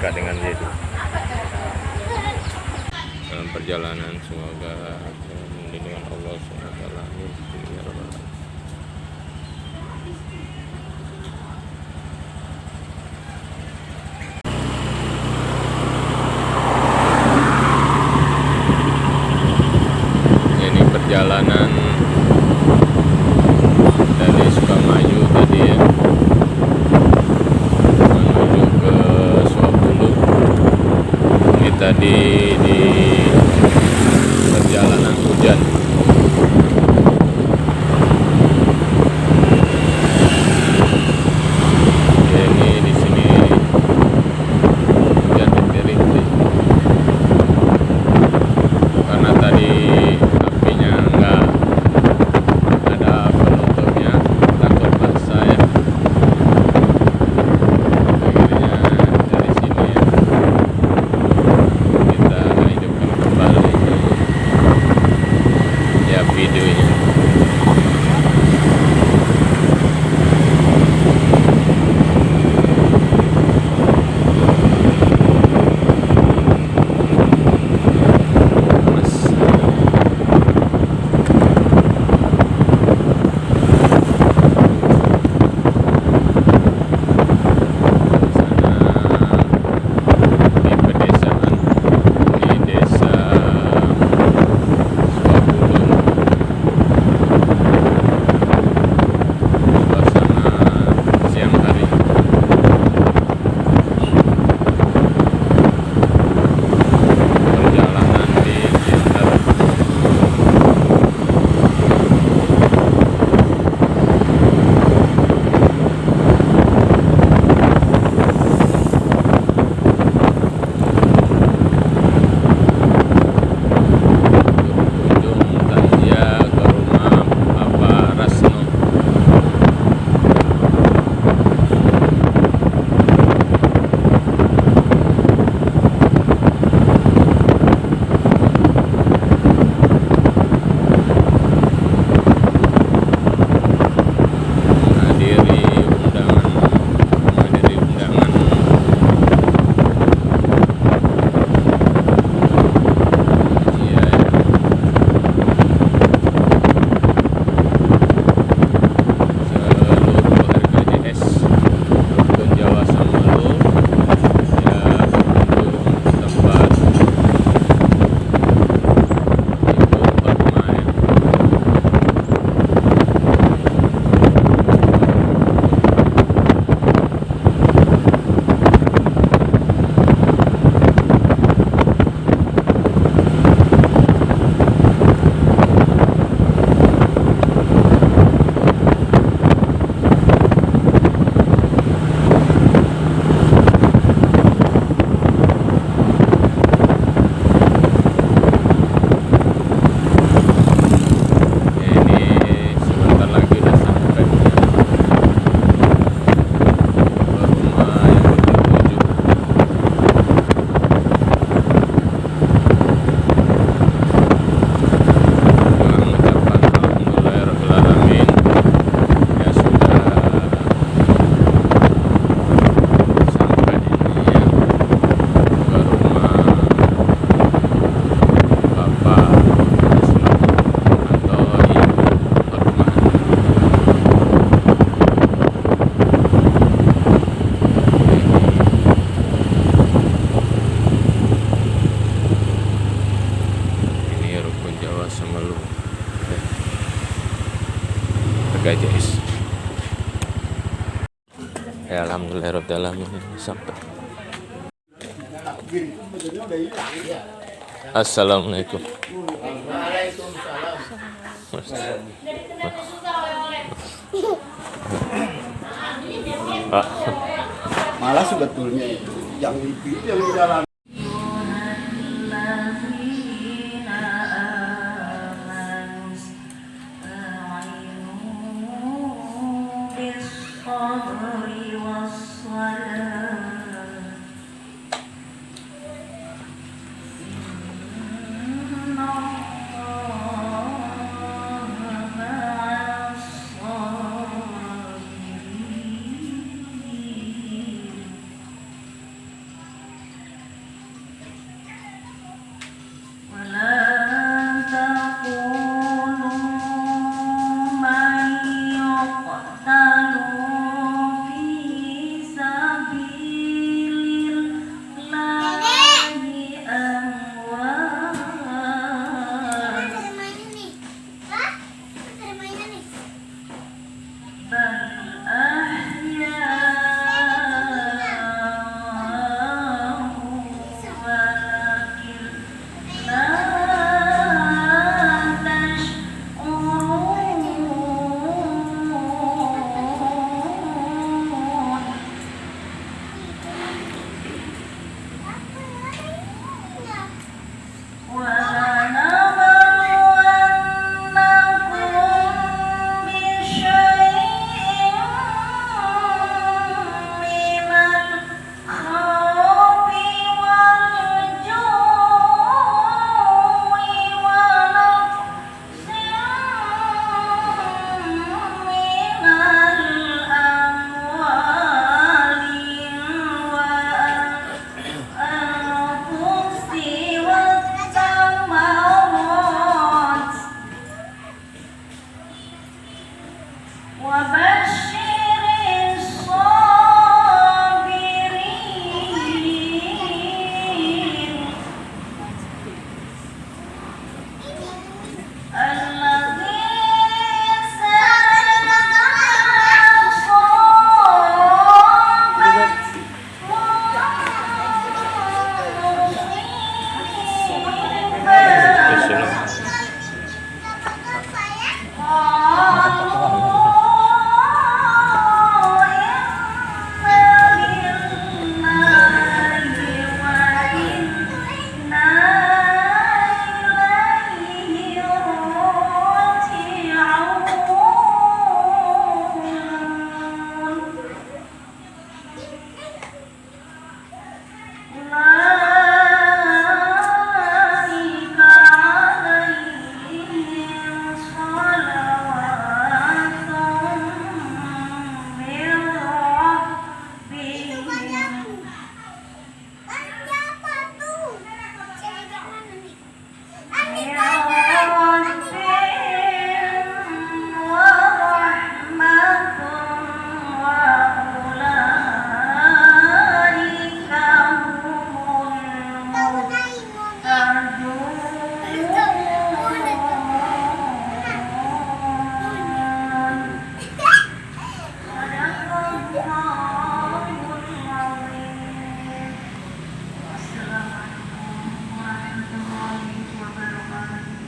dekat dengan Yesus. Dalam perjalanan semoga dengan Allah SWT. Ini perjalanan dari Sukamayu tadi ya, menuju ke Swabulu. Ini tadi di perjalanan hujan. Ini di sini hujan rintik-rintik karena tadi apinya enggak ada penutupnya, takut basah ya. Akhirnya dari sini ya, kita hidupkan kembali ya videonya. Di pedesaan, di desa Swabulun, suasana siang hari. Perjalanan di sekitar berkunjung takziah ke rumah Bapak Rasno. Menghadiri undangan iya ya. Seluruh RKJS Rukun Jawa Samelu ya berkunjung tempat Ibu Fatma ya. Ini sebentar lagi udah sampai ke rumah yang kita tuju. Mengucapkan alhamdulillahirrahmanirrahim ya sudah sampai ini ya ke rumah Bapak Rasno atau Ibu Fatma. Ini Rukun Jawa Samelu RKJS. Ya alhamdulillahirrahmanirrahim sampai. Assalamualaikum. Pak. Malah sebetulnya itu yang dipilih yang di dalam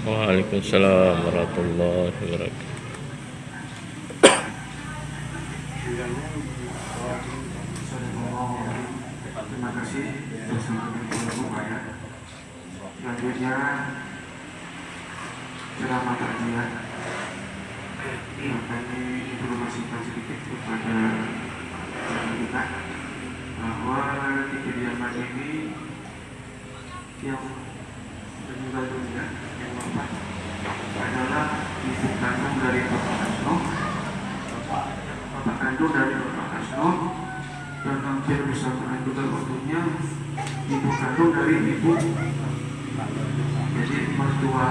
Waalaikumsalam warahmatullahi wabarakatuh. Terima kasih selanjutnya ceramah takziah. Kami informasikan sedikit kepada kita bahwa di kediaman ini yang meninggal dunia, yang wafat adalah ibu kandung dari Bapak Asno, bapak kandung dari Bapak Asno, dan hampir bersamaan juga waktunya ibu kandung dari ibu, jadi mertua.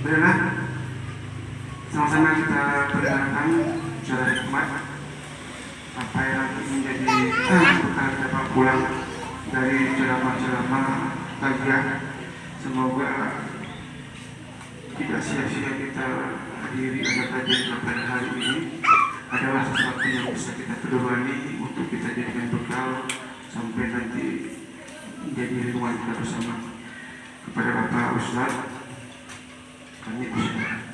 Baiklah, sama-sama kita perdengarkan secara hikmat apa yang menjadi bekal kita pulang dari ceramah-ceramah takziah. Semoga tidak sia-sia kita hadiri ada kajian pada hari ini, adalah sesuatu yang bisa kita pedomani untuk kita jadikan bekal sampai nanti menjadi lingkungan kita bersama. Kepada Bapak Ustaz, kami bersyukur.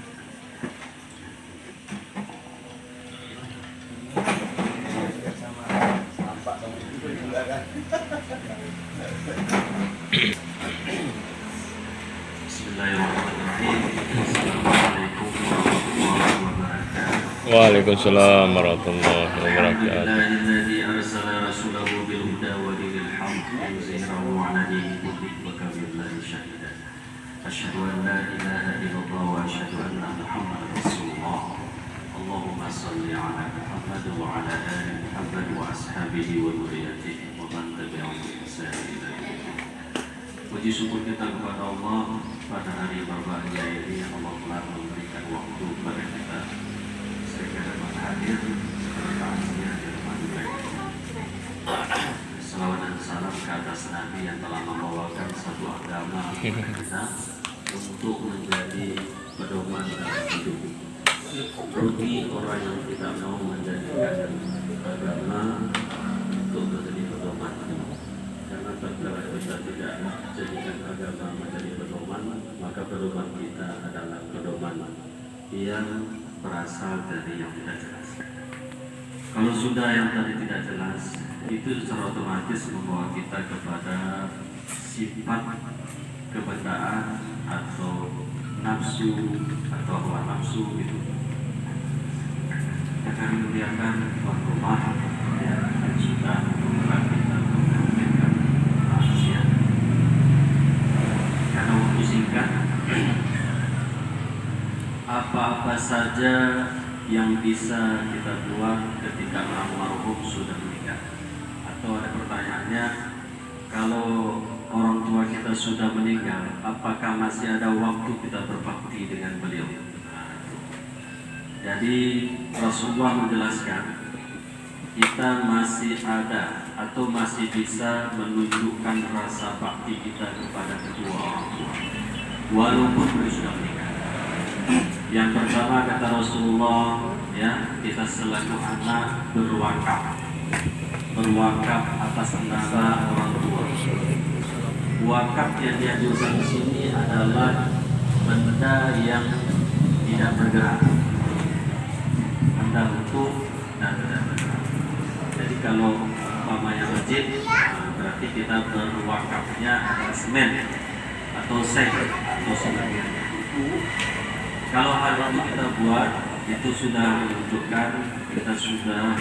Waalaikumsalam warahmatullahi wabarakatuh. Alladzi arsala rasulahu bil huda wa dinil haqq liyuzhirahu 'ala dini kullihi wa kafa billahi shahida. Asyhadu an la ilaha illallah wa asyhadu anna Muhammadar Rasulullah. Allahumma shalli 'ala Muhammad wa 'ala ali Muhammad wa ashabihi wa dzurriyyatihi wa man tabi'ahum bi ihsan ila yaumil din. Puji syukur kita kepada Allah pada hari berbahagia ini, Allah telah memberikan waktu kepada kita sehingga dapat hadir sebagai takziah di rumah duka ini. Salawat dan salam ke atas Nabi yang telah membawakan satu agama kepada kita untuk menjadi pedoman dalam hidup. Rugi orang yang tidak mau menjadikan agama untuk menjadi pedoman. Karena tatkala kita tidak jadikan agama menjadi pedoman, maka pedoman kita adalah pedoman yang berasal dari yang tidak jelas. Kalau sudah yang tadi tidak jelas, itu secara otomatis membawa kita kepada sifat kebendaan atau nafsu atau hawa nafsu gitu. Akan memuliakan tuan rumah yang sudah membuat kita menyampaikan maksiat. Karena waktu singkat, apa-apa saja yang bisa kita buat ketika almarhum sudah meninggal. Atau ada pertanyaannya, kalau orang tua kita sudah meninggal, apakah masih ada waktu kita berbakti dengan beliau? Jadi Rasulullah menjelaskan, kita masih ada atau masih bisa menunjukkan rasa bakti kita kepada kedua orang tua walaupun beliau sudah meninggal. Yang pertama kata Rasulullah, ya, kita selaku anak berwakaf atas nama orang tua, wakaf yang diajukan di sini adalah benda yang tidak bergerak, benda utuh dan tidak bergerak. Jadi kalau umpamanya masjid, berarti kita berwakafnya adalah semen atau seng atau sebagainya. Kalau hal itu kita buat, itu sudah menunjukkan kita sudah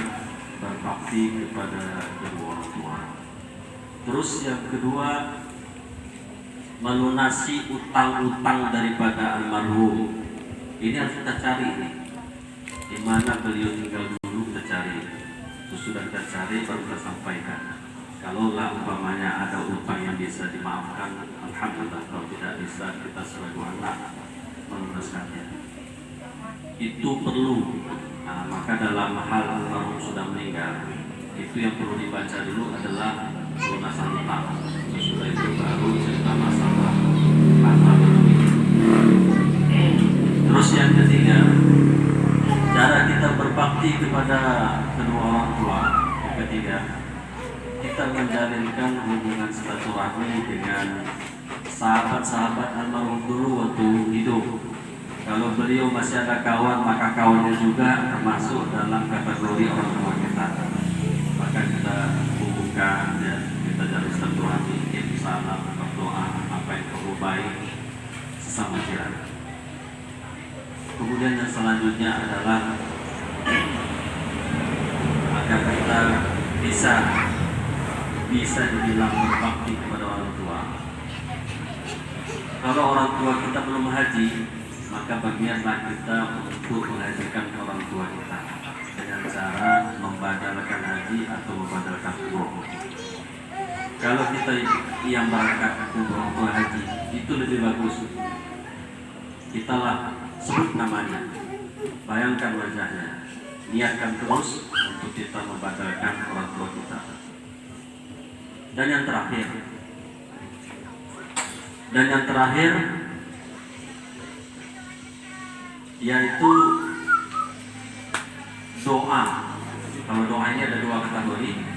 berbakti kepada kedua orang tua. Terus yang kedua, melunasi utang-utang daripada almarhum. Ini harus kita cari nih, di mana beliau tinggal dulu kita cari. Sesudah kita cari baru kita sampaikan. Kalau umpamanya ada utang yang bisa dimaafkan, alhamdulillah. Kalau tidak bisa, kita sebagai anak melunaskannya. Itu perlu. Nah, maka dalam hal almarhum sudah meninggal, itu yang perlu dibaca dulu adalah lunasan utang. Sesudah itu baru cerita masalah harta berlebih. Terus yang ketiga, cara kita berbakti kepada kedua orang tua. Yang ketiga, kita menjalinkan hubungan silaturahmi dengan sahabat-sahabat almarhum dulu waktu hidup. Kalau beliau masih ada kawan, maka kawannya juga termasuk dalam kategori orang tua kita. Maka kita hubungkan, ya, kita jalin silaturahmi, salam, berdoa, apa yang perlu baik sesama jiran. Kemudian yang selanjutnya adalah agar kita bisa dibilang berbakti kepada orang tua. Kalau orang tua kita belum haji, maka bagianlah kita untuk menghajikan orang tua kita dengan cara membadalkan haji atau membadalkan umroh. Kalau kita yang berangkat ke orang tua haji, itu lebih bagus. Kitalah sebut namanya, bayangkan wajahnya, niatkan terus untuk kita membadalkan orang tua kita. Dan yang terakhir, yaitu doa. Kalau doa ini ada dua kategori.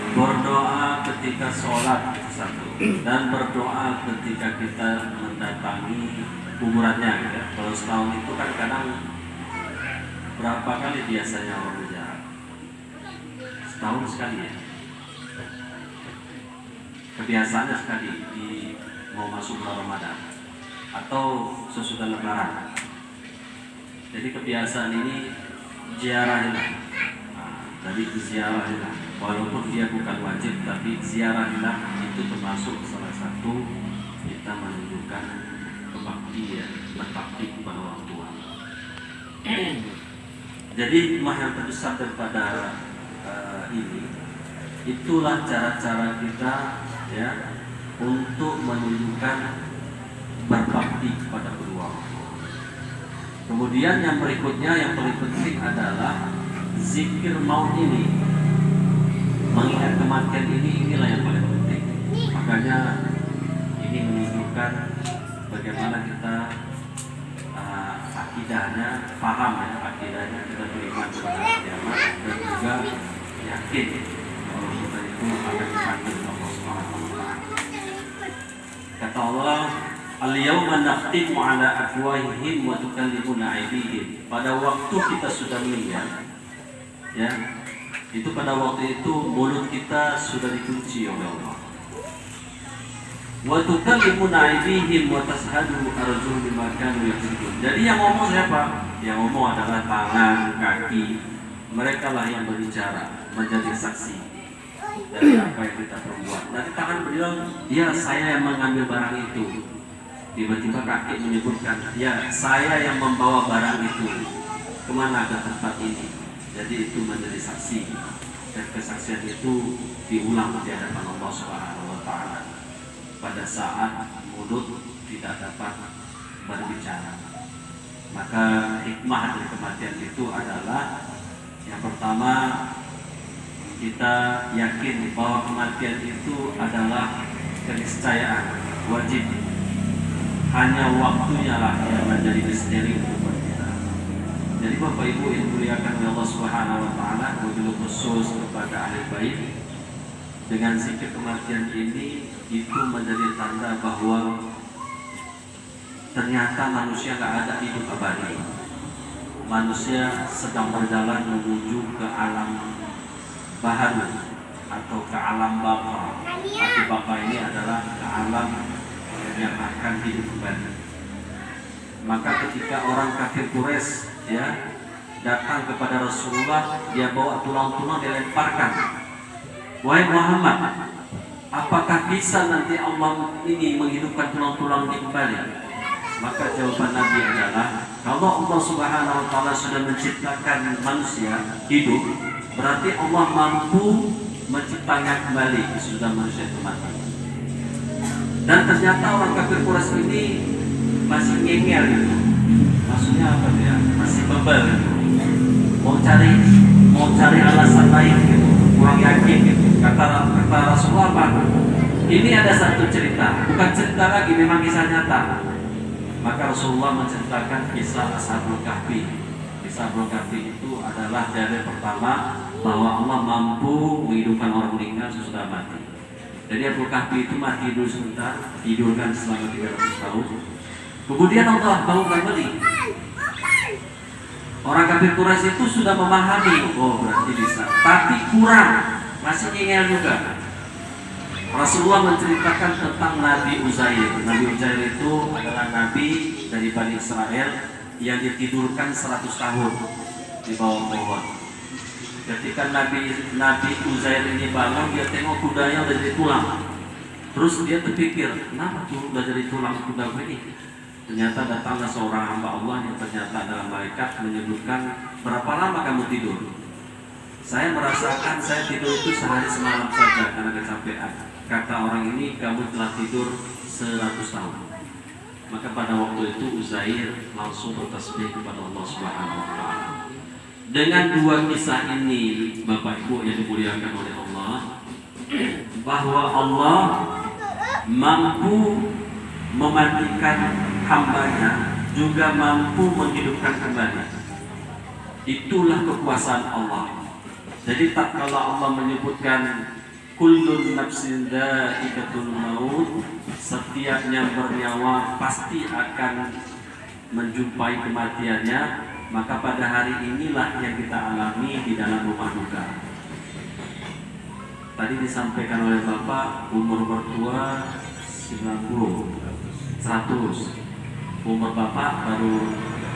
Berdoa ketika sholat satu, dan berdoa ketika kita mendatangi kuburannya. Ya. Kalau setahun itu kan kadang berapa kali biasanya orang berjalan? Setahun sekali ya. Kebiasaannya sekali mau masuk bulan Ramadan atau sesudah Lebaran. Jadi kebiasaan ini ziarahilah. Jadi ziarahilah, walaupun dia bukan wajib, tapi ziarahilah itu termasuk salah satu kita menunjukkan kebaktian, berbakti kepada orang tua. Jadi hikmah yang terbesar daripada ini, itulah cara-cara kita, ya, untuk menunjukkan berbakti kepada kedua orang tua. Kemudian yang berikutnya, yang paling penting adalah zikir maut ini, mengingat kematian inilah yang paling penting. Makanya ini menunjukkan bagaimana kita akidahnya, paham ya, akidahnya kita beriman kepada kiamat dan juga yakin kalau kita itu akan dipanggil Allah Subhanahu wa taala. Kata Allah, al-yawma nakhtimu ala afwahihim wa tukallimuna aydihim. Pada waktu kita sudah meninggal, ya, itu pada waktu itu mulut kita sudah dikunci oleh Allah. Wa tukallimuna aydihim wa tashhadu arjuluhum bima kanu yaksibun. Jadi yang ngomong siapa? Yang ngomong adalah tangan, kaki. Mereka lah yang berbicara, menjadi saksi dari apa yang kita perbuat. Nanti tangan bilang, ya saya yang mengambil barang itu. Tiba-tiba kaki menyebutkan, ya saya yang membawa barang itu. Kemana ke tempat ini? Jadi itu menjadi saksi, dan kesaksian itu diulang di hadapan Allah Subhanahu wa taala pada saat mulut tidak dapat berbicara. Maka hikmah dari kematian itu adalah yang pertama, kita yakin bahwa kematian itu adalah keniscayaan, wajib. Hanya waktunya lah yang menjadi misteri untuk kita. Jadi Bapak Ibu yang dimuliakan oleh Allah Subhanahu wa taala, wabil khusus kepada ahli bait, dengan zikir kematian ini itu menjadi tanda bahwa ternyata manusia nggak ada hidup abadi. Manusia sedang berjalan menuju ke alam baharu atau ke alam bapa. Arti bapa ini adalah ke alam yang akan hidup kembali. Maka ketika orang kafir Quraisy ya datang kepada Rasulullah, dia bawa tulang-tulang dilemparkan. Wahai Muhammad, apakah bisa nanti Allah ini menghidupkan tulang-tulang ini kembali? Maka jawaban Nabi adalah, kalau Allah Subhanahu wa Ta'ala sudah menciptakan manusia hidup, berarti Allah mampu menciptakan kembali sudah manusia itu mati. Dan ternyata orang kafir Quraisy ini masih ngengel gitu. Maksudnya apa ya? Masih bebel gitu. Mau cari alasan lain gitu. Kurang yakin gitu. Kata Rasulullah apa? Ini ada satu cerita, bukan cerita lagi, memang kisah nyata. Maka Rasulullah menceritakan kisah Ashabul Kahfi. Kisah Ashabul Kahfi itu adalah dalil pertama bahwa Allah mampu menghidupkan orang meninggal sesudah mati. Jadi Ashabul Kahfi itu mati dulu sebentar, tidurkan selama 300 tahun. Kemudian Allah bangunkan kembali. Orang kafir Quraisy itu sudah memahami, oh berarti bisa, tapi kurang, masih ingin juga. Rasulullah menceritakan tentang Nabi Uzair. Nabi Uzair itu adalah nabi dari Bani Israel yang ditidurkan 100 tahun di bawah pohon. Ketika Nabi Uzair ini bangun, dia tengok kudanya udah jadi tulang. Terus dia terpikir, kenapa tuh udah jadi tulang kuda ini? Ternyata datanglah seorang hamba Allah yang ternyata adalah malaikat menyebutkan, berapa lama kamu tidur? Saya merasakan saya tidur itu sehari semalam saja karena kecapean. Kata orang ini, kamu telah tidur 100 tahun. Maka pada waktu itu Uzair langsung bertasbih kepada Allah Subhanahu wa Ta'ala. Dengan dua kisah ini, Bapak Ibu yang dimuliakan oleh Allah, bahwa Allah mampu mematikan hambanya, juga mampu menghidupkan kembali. Itulah kekuasaan Allah. Jadi tak kala Allah menyebutkan kullun nafsin dha'iqatul maut, setiap yang bernyawa pasti akan menjumpai kematiannya, maka pada hari inilah yang kita alami di dalam rumah duka. Tadi disampaikan oleh Bapak, umur mertua 90, 100, umur Bapak baru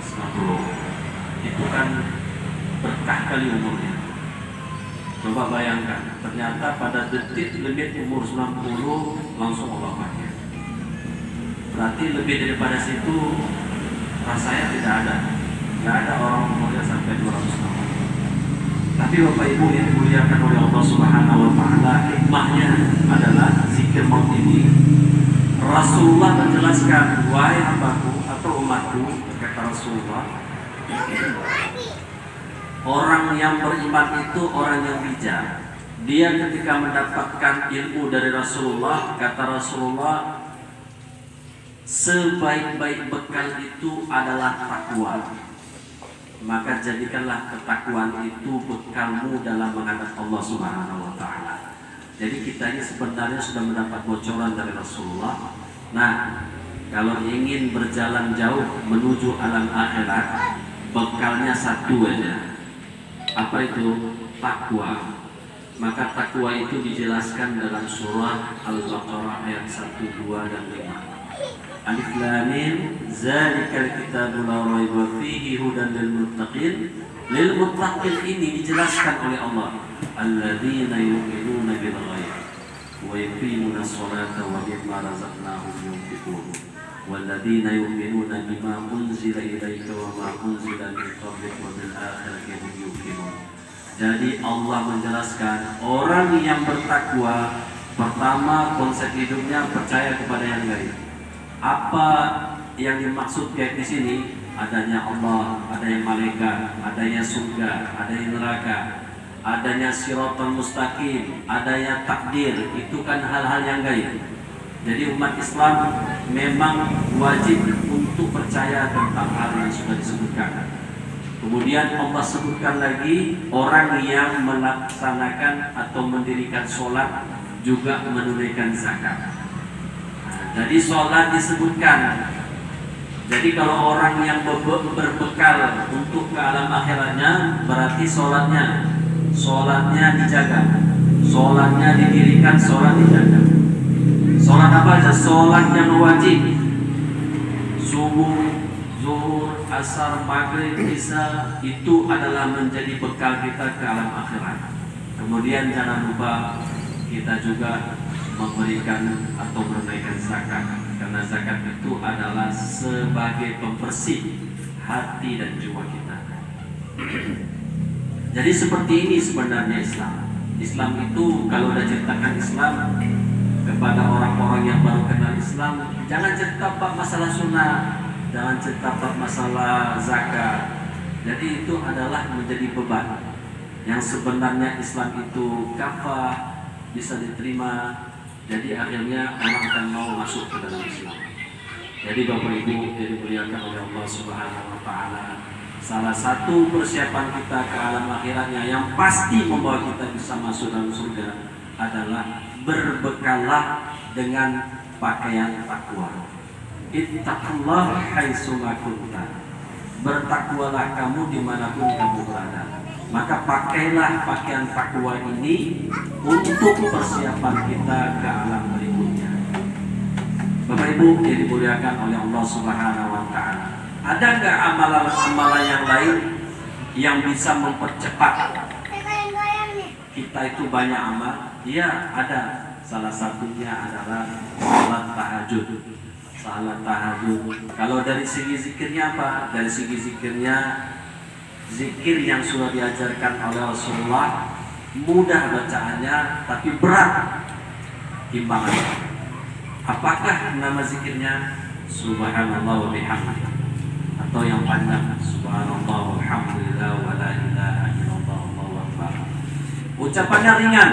90. Itu kan berkah kali umurnya. Coba bayangkan, ternyata pada detik limit umur 90 langsung wafatnya. Berarti lebih daripada situ rasanya tidak ada. Tidak ada orang umurnya sampai 200 tahun. Tapi Bapak Ibu yang dimuliakan oleh Allah Subhanahu wa Ta'ala, hikmahnya adalah zikir maut ini. Rasulullah menjelaskan, wahai hambaku atau umatku, kata Rasulullah, orang yang beriman itu orang yang bijak. Dia ketika mendapatkan ilmu dari Rasulullah, kata Rasulullah, sebaik-baik bekal itu adalah takwa. Maka jadikanlah ketakwaan itu bekalmu dalam menghadap Allah Subhanahu wa Ta'ala. Jadi kita ini sebenarnya sudah mendapat bocoran dari Rasulullah. Nah, kalau ingin berjalan jauh menuju alam akhirat, bekalnya satu aja. Apa itu? Takwa. Maka takwa itu dijelaskan dalam surah Al-Baqarah ayat 1, 2, dan 5. Alif Lam Mim, zalikal kitabu la raiba fihi hudan lil muttaqin. Lil muttaqin ini dijelaskan oleh Allah, alladzina yu'minuna bil ghaib wa yuqimuna sholata wa mimma razaqnahum yunfiqun. والذين يؤمنون بما أنزل إليك وما أنزل من قبلك وبالآخرة هم يوقنون. Jadi Allah menjelaskan orang yang bertakwa, pertama konsep hidupnya percaya kepada yang gaib. Apa yang dimaksud kayak di sini? Adanya Allah, adanya malaikat, adanya surga, adanya neraka, adanya siratal mustaqim, adanya takdir. Itu kan hal-hal yang gaib. Jadi umat Islam memang wajib untuk percaya tentang hal yang sudah disebutkan. Kemudian Allah sebutkan lagi orang yang melaksanakan atau mendirikan sholat juga menunaikan zakat. Jadi sholat disebutkan. Jadi kalau orang yang berbekal untuk ke alam akhiratnya, berarti sholatnya dijaga, sholatnya didirikan, sholat dijaga. Sholat apa aja? Sholat yang wajib, subuh, zuhur, asar, maghrib, isya, itu adalah menjadi bekal kita ke alam akhirat. Kemudian jangan lupa kita juga memberikan atau menunaikan zakat, karena zakat itu adalah sebagai pembersih hati dan jiwa kita. Jadi seperti ini sebenarnya Islam. Islam itu kalau udah ceritakan Islam kepada orang-orang yang baru kenal Islam, jangan cerita bab masalah sunnah, jangan cerita bab masalah zakat. Jadi itu adalah menjadi beban. Yang sebenarnya Islam itu kafah, bisa diterima. Jadi akhirnya orang akan mau masuk ke dalam Islam. Jadi Bapak Ibu yang dimuliakan oleh Allah Subhanahu wa taala, salah satu persiapan kita ke alam akhiratnya yang pasti membawa kita bisa masuk dalam surga adalah berbekallah dengan pakaian takwa. Ittaqullah haitsu ma kunta. Bertakwalah kamu dimanapun kamu berada. Maka pakailah pakaian takwa ini untuk persiapan kita ke alam berikutnya. Bapak Ibu yang dimuliakan oleh Allah Subhanahu wa taala, ada nggak amalan-amalan yang lain yang bisa mempercepat kita itu banyak amal? Iya, ada. Salah satunya adalah salat tahajud. Salat tahajud. Kalau dari segi zikirnya apa? Dari segi zikirnya, zikir yang sudah diajarkan oleh Rasulullah, mudah bacaannya tapi berat timbangannya. Apakah nama zikirnya? Subhanallah wa bihamdihi, atau yang panjang Subhanallah walhamdulillah wa la ilaha illallah wallahu akbar. Ucapannya ringan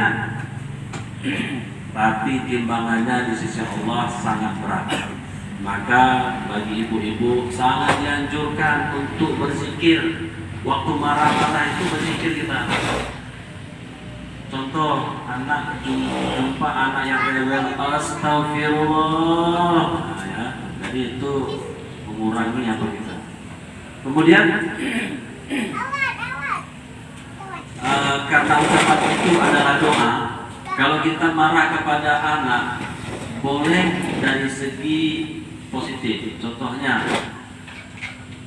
tapi timbangannya di sisi Allah sangat berat. Maka bagi ibu-ibu sangat dianjurkan untuk berzikir. Waktu marah-marah itu berzikir kita. Contoh, anak jumpa anak yang rewel, astagfirullah. Nah, ya, jadi itu mengurangi apa kita. Kemudian karena ucapan itu adalah doa. Kalau kita marah kepada anak, boleh dari segi positif. Contohnya,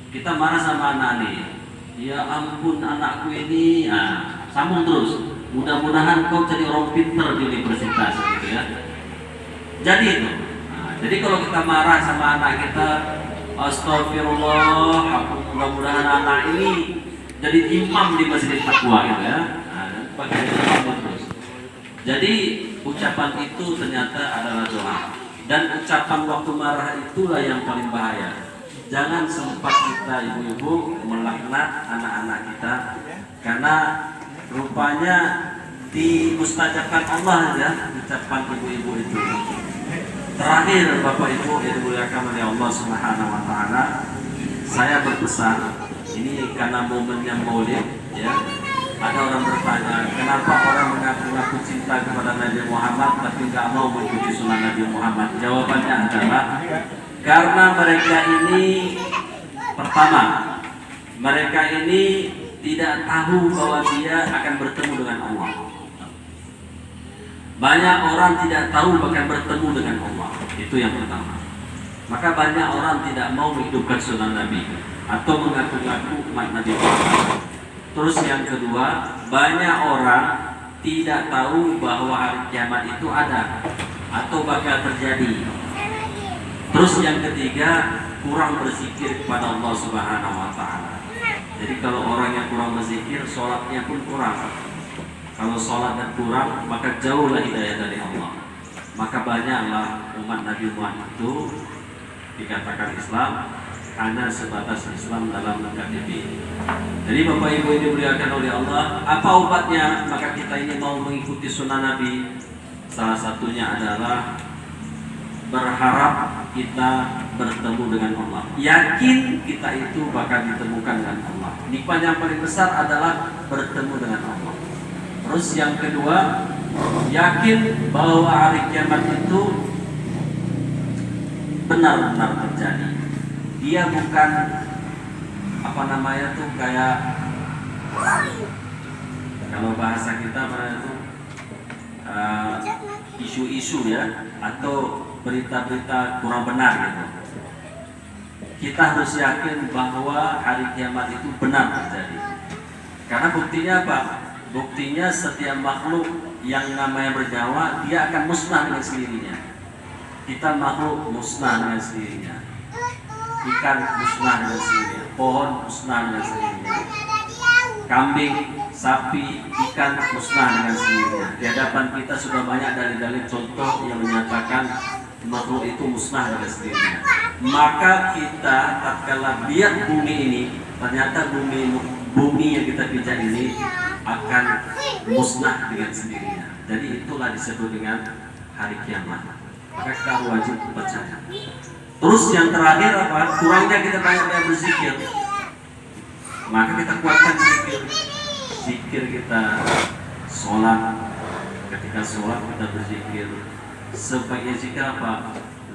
kita marah sama anak nih. Ya ampun anakku ini, sambung terus. Mudah-mudahan kau jadi orang pinter di universitas, gitu ya. Jadi itu. Jadi kalau kita marah sama anak kita, astagfirullah, mudah-mudahan anak ini jadi imam di masjid takwa, gitu ya. Pakai sambung terus. Jadi ucapan itu ternyata adalah doa. Dan ucapan waktu marah itulah yang paling bahaya. Jangan sempat kita ibu-ibu melaknat anak-anak kita, karena rupanya dimustajabkan Allah ya ucapan ibu-ibu itu. Terakhir Bapak Ibu yang dimuliakan oleh Allah Subhanahu wa taala, saya berpesan ini karena momennya Maulid ya. Ada orang bertanya, kenapa orang mengaku-ngaku cinta kepada Nabi Muhammad tapi nggak mau mengikuti sunnah Nabi Muhammad? Jawabannya adalah karena mereka ini, pertama, mereka ini tidak tahu bahwa dia akan bertemu dengan Allah. Banyak orang tidak tahu bahkan bertemu dengan Allah. Itu yang pertama. Maka banyak orang tidak mau menghidupkan sunnah Nabi atau mengaku-ngaku umat Nabi Muhammad. Terus yang kedua, banyak orang tidak tahu bahwa hari kiamat itu ada atau bakal terjadi. Terus yang ketiga, kurang berzikir kepada Allah Subhanahu wa taala. Jadi kalau orang yang kurang berzikir, sholatnya pun kurang. Kalau sholatnya kurang, maka jauhlah hidayah dari Allah. Maka banyaklah umat Nabi Muhammad itu dikatakan Islam hanya sebatas Islam dalam KTP. Jadi Bapak Ibu ini dimuliakan oleh Allah, apa obatnya? Maka kita ini mau mengikuti sunnah Nabi. Salah satunya adalah berharap kita bertemu dengan Allah. Yakin kita itu bakal ditemukan dengan Allah. Nikmat yang paling besar adalah bertemu dengan Allah. Terus yang kedua, yakin bahwa hari kiamat itu benar-benar terjadi. Dia bukan kayak kalau bahasa kita itu isu-isu ya, atau berita-berita kurang benar gitu. Kita harus yakin bahwa hari kiamat itu benar terjadi. Karena buktinya apa? Buktinya setiap makhluk yang namanya bernyawa dia akan musnah dengan sendirinya. Kita makhluk musnah dengan sendirinya. Ikan musnah dengan sendirinya. Pohon musnah dengan sendirinya. Kambing, sapi, ikan musnah dengan sendirinya. Di hadapan kita sudah banyak dalil-dalil contoh yang menyatakan makhluk itu musnah dengan sendirinya. Maka kita tatkala lihat bumi ini, ternyata bumi yang kita pijak ini akan musnah dengan sendirinya. Jadi itulah disebut dengan hari kiamat. Maka kita wajib percaya. Terus yang terakhir apa? Kurangnya kita banyak berzikir. Maka kita kuatkan zikir. Zikir kita sholat. Ketika sholat kita berzikir. Sebaiknya zikir apa?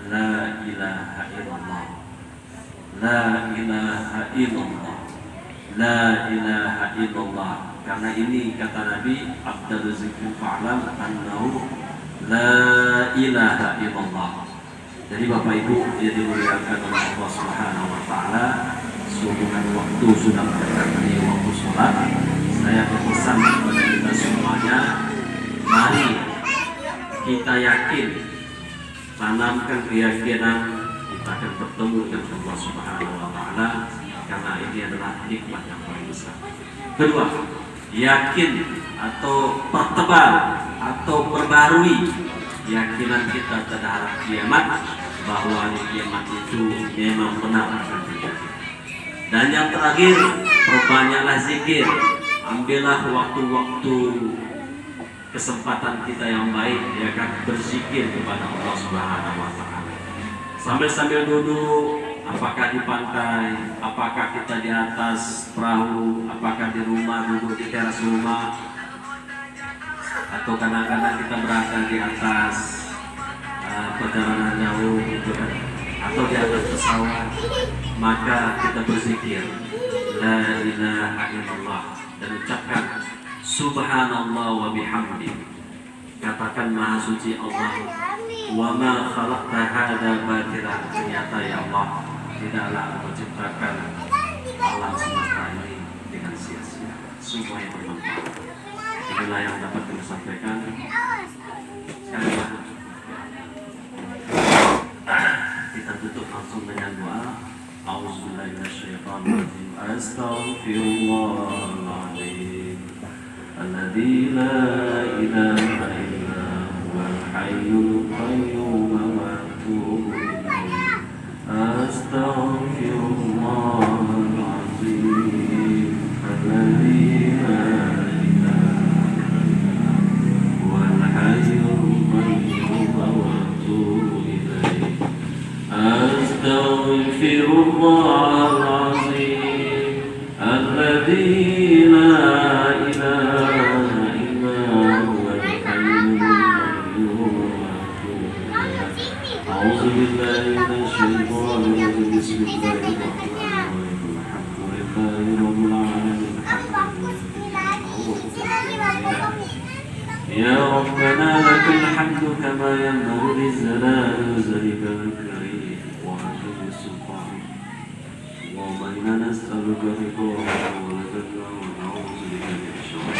La ilaha illallah. La ilaha illallah. La ilaha illallah. Karena ini kata Nabi, Abdul zikri fa'lam annahu la ilaha illallah. Jadi Bapak Ibu yang dimuliakan oleh Allah Subhanahu wa taala, sehubungan waktu sudah mendekati waktu sholat. Saya berpesan kepada kita semuanya, mari kita yakin, tanamkan keyakinan kita akan bertemu dengan Allah Subhanahu wa taala, karena ini adalah nikmat yang paling besar. Kedua, yakin atau pertebal atau perbarui keyakinan kita terhadap kiamat, bahwa hari kiamat itu memang benar akan terjadi. Dan yang terakhir, perbanyaklah zikir. Ambillah waktu-waktu kesempatan kita yang baik, ya kan, berzikir kepada Allah Subhanahu wa taala. Sambil duduk, apakah di pantai, apakah kita di atas perahu, apakah di rumah, duduk di teras rumah, atau kadang-kadang kita berada di atas perjalanan jauh gitu kan, atau di atas pesawat, maka kita berzikir la ilaha illallah dan ucapkan subhanallah wa bihamdi. Katakan maha suci Allah, wa ma khalaqta hadza batila. Ternyata ya Allah, tidaklah menciptakan alam semesta ini dengan sia-sia. Semua yang bermanfaat. Inilah yang dapat kami sampaikan. Sekali lagi kita tutup langsung dengan doa. A'udzubillahi minasyaitonirrajim. Astaghfirullahaladzim. Alladzi la ilaha illa huwal hayyul qayyum wa atubu ilaihi. Astaghfirullahaladzim. Alladzi la أستغفر الله العظيم الذي لا إله إلا هو الحي القيوم. أعوذ بالله من الشيطان الرجيم. بسم الله الرحمن الرحيم. الحمد لله رب العالمين. يا ربنا لك الحمد كما ينبغي لجلال وجهك الكريم وعظيم سلطانك. اللهم إنا نسألك رضاك ورضاك ونعوذ بك من شرك.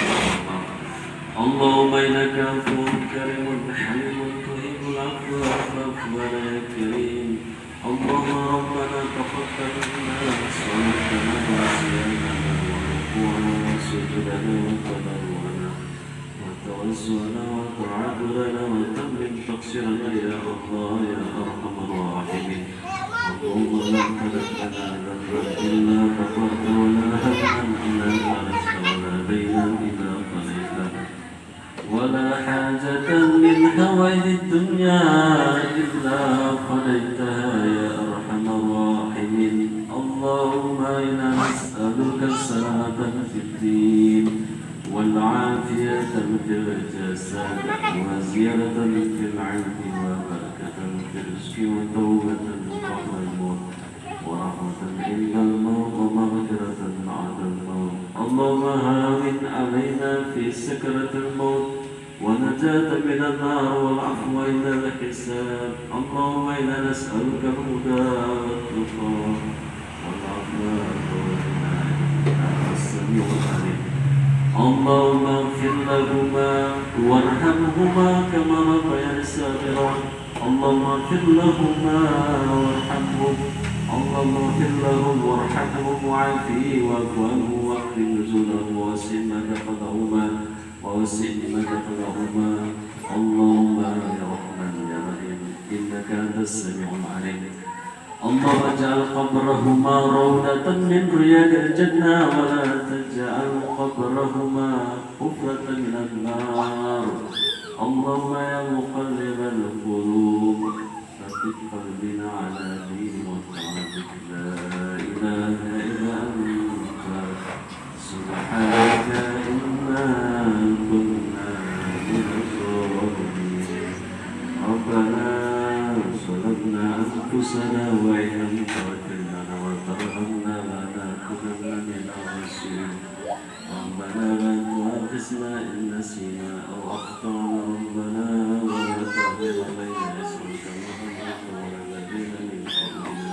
اللهم إنك عفو كريم حليم تحب العفو فاعف عنا يا كريم. اللهم ربنا تقبل منا صلاتنا وصيامنا وركوعنا وسجودنا وتضرعنا وتوسلنا وتعبدنا وتمم تقصيرنا يا الله يا أرحم الراحمين. اللهم لا تدع لنا ذنبا إلا غفرته ولا هما إلا فرجته ولا دينا إلا قضيته ولا حاجة من حوائج الدنيا إلا قضيتها يا أرحم الراحمين. اللهم إنا نسألك السلامة في الدين والعافية في الجسد السادة وزيادة في العلم وبركة في الرزق وتوبة قبل الموت ورحمة عند الموت ومغفرة بعد الموت. اللهم هاون علينا في سكرة الموت ونجاة من النار والعفو عند الحساب. اللهم إنا نسألك الهدى والتقى والعفاف والغنى السميع العليم. اللهم اغفر لهما وارحمهما كما ربياني صغيرا. اللهم اغفر لهما وارحمهم. اللهم اغفر لهم وارحمهم وعافهم واعف عنهم واكرم نزلهم ووسع مدخلهما اللهم يا رحمن يا رحيم انك انت السميع العليم. اللهم اجعل قبرهما روضة من رياض الجنة ولا تجعل قبرهما حفرة من النار. اللهم يا مقلب القلوب ثبت قلبنا على دين وطاعتك. لا اله الا انت سبحانك انا كنا من الظالمين. ربنا ظلمنا انفسنا وان لم تغفر لنا وترحمنا لنكونن من الخاسرين. ربنا لا تؤاخذنا ان نسينا او اخطانا. ربنا ولا تحمل علينا اسرا كما حملته على الذين من قبلنا.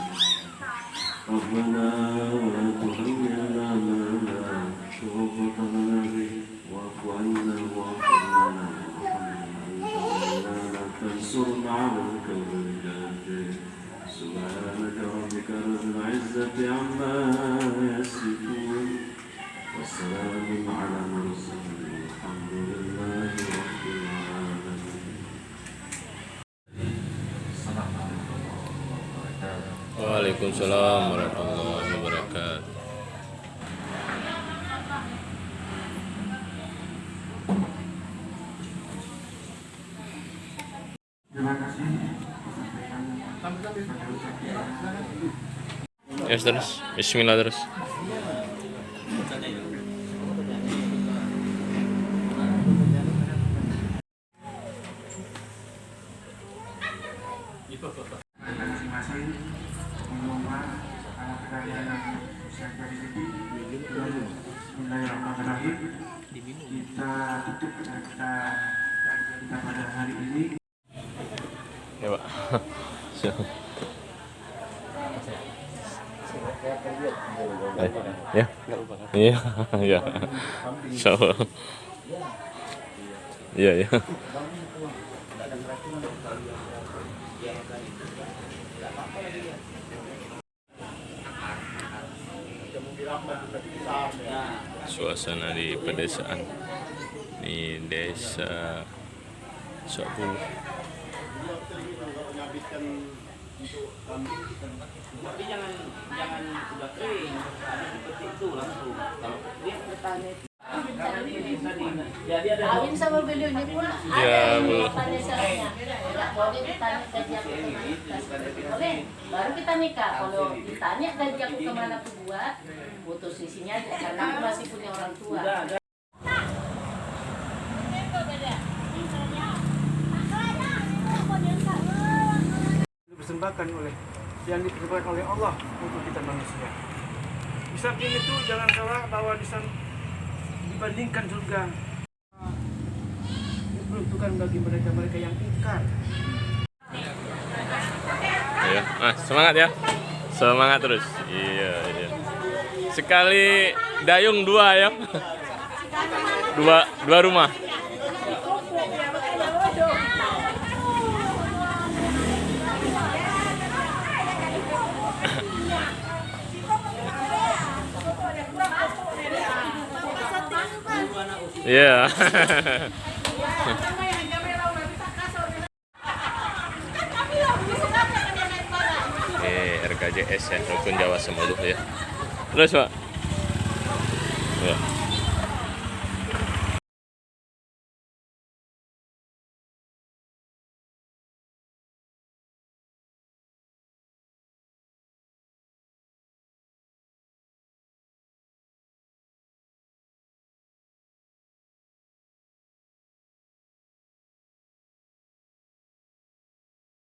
ربنا ولا تحملنا ما لا طاقة لنا به واعف عنا واغفر لنا وارحمنا لا تنصرنا على القوم الكافرين. سبحانك ربك رب العزة عما يصفون والسلام على المرسلين والحمد لله رب العالمين. Waalaikumsalam warahmatullahi wabarakatuh. Terima kasih. Ya terus, Bismillah terus. Masing-masing mengumumkan anak kekayaan yang bisa terjadi. Bismillahirrahmanirrahim. Kita tutup kita pada hari ini. Ya Pak. Ya. Iya. Iya. Insyaallah. Iya, ya. Suasana di pedesaan di desa Sokbulu. Tapi jangan udah kering, ada seperti itu langsung. Kalau dia bertanya itu. Jadi ada Kawin sama beliaunya pun Ya, ada Bu. yang pada syaratnya. Tidak boleh ditanya gaji aku kemana. Boleh, baru kita nikah. Kalau ditanya gaji aku kemana aku buat, putus di sini aja karena aku masih punya orang tua. Dipersembahkan oleh Allah untuk kita manusia. Di samping itu jangan salah bahwa dibandingkan surga diperuntukkan bagi mereka yang ingkar. Ayo, semangat ya. Semangat terus. Iya, iya. Sekali dayung dua ya. Dua rumah. Iya. RKJS ya, Rukun Jawa Semuluh ya. Terus Pak. Ya.